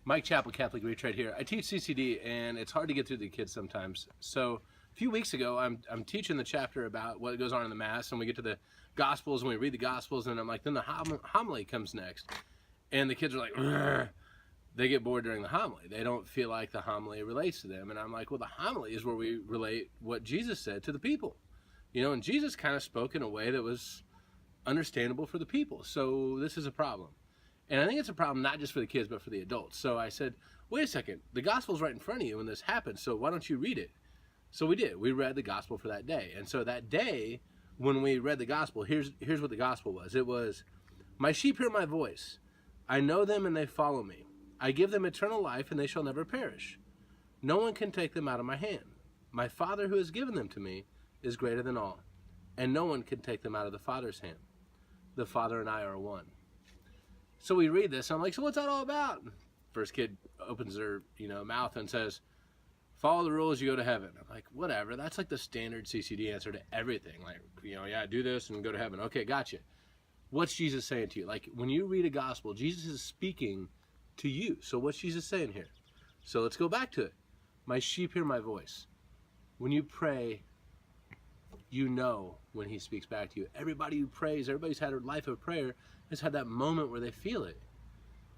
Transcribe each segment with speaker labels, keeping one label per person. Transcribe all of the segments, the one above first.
Speaker 1: Mike Chappell, Catholic Retread here. I teach CCD, and it's hard to get through the kids sometimes. So a few weeks ago, I'm teaching the chapter about what goes on in the Mass, and we get to the Gospels, and we read the Gospels, and I'm like, then the homily comes next. And the kids are like, "Rrr." They get bored during the homily. They don't feel like the homily relates to them. And I'm like, well, the homily is where we relate what Jesus said to the people. You know, and Jesus kind of spoke in a way that was understandable for the people. So this is a problem. And I think it's a problem not just for the kids, but for the adults. So I said, wait a second, the gospel's right in front of you when this happened, so why don't you read it? So we did. We read the gospel for that day. And so that day, when we read the gospel, here's what the gospel was. It was, my sheep hear my voice. I know them and they follow me. I give them eternal life and they shall never perish. No one can take them out of my hand. My Father who has given them to me is greater than all, and no one can take them out of the Father's hand. The Father and I are one. So we read this, and I'm like, so what's that all about? First kid opens their mouth and says, follow the rules, you go to heaven. I'm like, whatever. That's like the standard CCD answer to everything. Like, yeah, do this and go to heaven. Okay, gotcha. What's Jesus saying to you? Like, when you read a gospel, Jesus is speaking to you. So what's Jesus saying here? So let's go back to it. My sheep hear my voice. When you pray, you know when he speaks back to you. Everybody who prays, everybody's had a life of prayer, has had that moment where they feel it.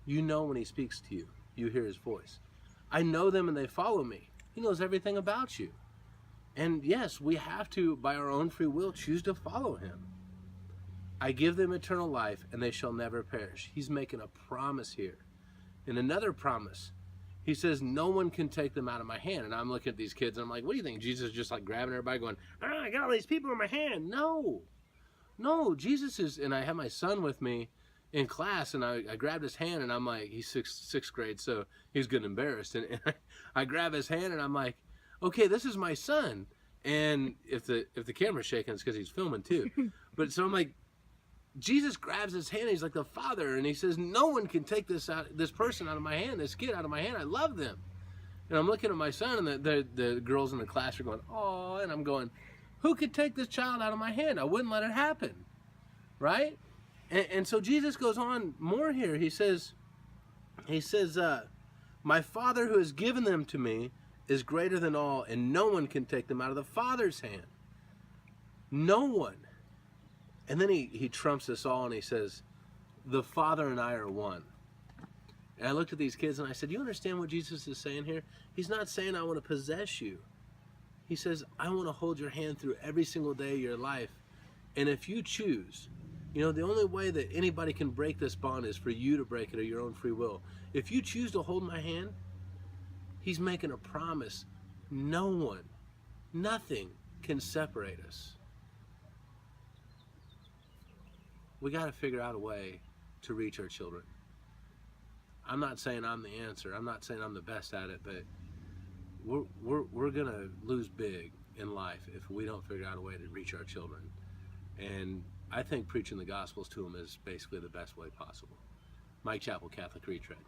Speaker 1: You know when he speaks to you. You hear his voice. I know them and they follow me. He knows everything about you. And yes, we have to, by our own free will, choose to follow him. I give them eternal life and they shall never perish. He's making a promise here. And another promise, he says, no one can take them out of my hand. And I'm looking at these kids and I'm like, what do you think? Jesus is just like grabbing everybody going, I got all these people in my hand. No, Jesus is, and I have my son with me in class, and I grabbed his hand, and I'm like, he's sixth grade, so he's getting embarrassed. And I grab his hand, and I'm like, okay, this is my son. And if the camera's shaking, it's because he's filming too. But so I'm like, Jesus grabs his hand, he's like the Father, and he says, no one can take this person out of my hand, this kid out of my hand. I love them. And I'm looking at my son, and the girls in the class are going, oh, and I'm going, who could take this child out of my hand? I wouldn't let it happen, right? And so Jesus goes on more here. He says, my Father who has given them to me is greater than all, and no one can take them out of the Father's hand. No one. And then he trumps us all, and he says, the Father and I are one. And I looked at these kids, and I said, you understand what Jesus is saying here? He's not saying I want to possess you. He says, I want to hold your hand through every single day of your life. And if you choose, the only way that anybody can break this bond is for you to break it of your own free will. If you choose to hold my hand, he's making a promise. No one, nothing can separate us. We got to figure out a way to reach our children. I'm not saying I'm the answer. I'm not saying I'm the best at it, but we're gonna lose big in life if we don't figure out a way to reach our children. And I think preaching the Gospels to them is basically the best way possible. Mike Chappell, Catholic Retread.